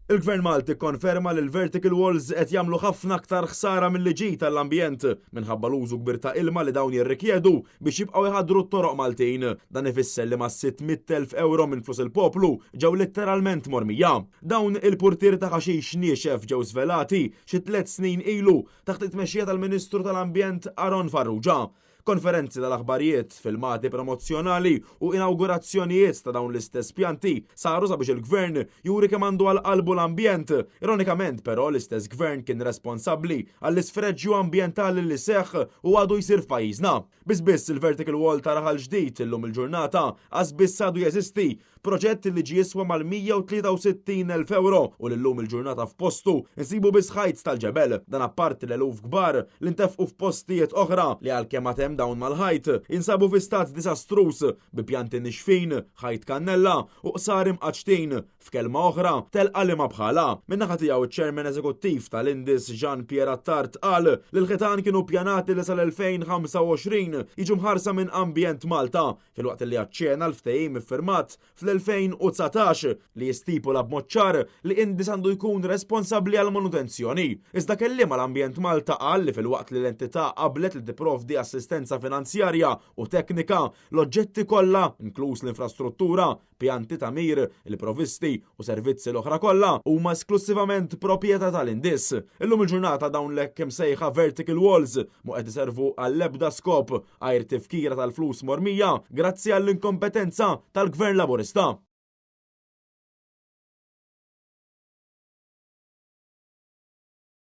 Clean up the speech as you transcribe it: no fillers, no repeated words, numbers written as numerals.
Il-Gvern Malti konferma li l-vertical walls qed jagħmlu ħafna aktar ħsara mill-liġi tal-ambjent minħabba l-użu kbir ta' ilma li dawn jirrikjedu biex jibqgħu jħaddru t-toroq Maltin. Dan ifisser li ma' 600,000 euro minn flus il-poplu ġew letteralment mormija. Dawn il-purtier ta' ħaxix niexef ġew svelati xi 3 snin ilu taħt it-tmexxija tal-Ministru tal-Ambjent Aron Farrugia. Konferenzi tal-aħbarijiet, filmati promozzjonali u inaugurazzjonijiet ta' dawn l-istess pjanti saru sabiex il-gvern juri kemm għandu għal qalbu l-ambjent. Ironikament però l-istess gvern kien responsabbli għall-isfreġġju ambjentali li seħħ u għadu jsir f'pajjiżna. Biss il-vertical wall ta' raħal ġdid illum il-ġurnata għas biss għadu jeżisti, proġett li ġie jiswa mal-163,000 euro u l-lum il-ġurnata f'postu insibu biss ħajt tal-ġebel. Dan apparti l-eluf kbar li ntefqu f'postijiet oħra li għalkemm għatem dawn mal-ħajt insabu fi stat disastrus bi pjanti nixfin, ħajt kannella u qsar imqaċtin. F'kelma oħra telqa li ma bħala. Min-naħa tiegħu iċ-Chairman Eżekuttiv tal-Indis Jean Pierre Attard qal li l-ħitan kienu pjanati li sal-2025 jiġu mħarsa minn Ambjent Malta filwaqt li għaċċena l-ftehim iffirmat fl-2019 li jistipula b'mod ċar li Indis għandu jkun responsabbli għal manutenzjoni. Iżda kelliem l-Ambjent Malta qal li filwaqt li l-entità qablet li tipprovdi assistenza finanzjarja u teknika l-oġġetti kollha, inkluż l-infrastruttura, pjanti tamir, il-provisti u servizzi l-oħra kollha huma esklusivament proprjetà tal-Indis. Illum il-ġurnata dawn l-hekk imsejħa vertical walls mu qed iservu għall-ebda skop għajr tifkira tal-flus mormija grazzi għall-inkompetenza tal-Gvern Laburista.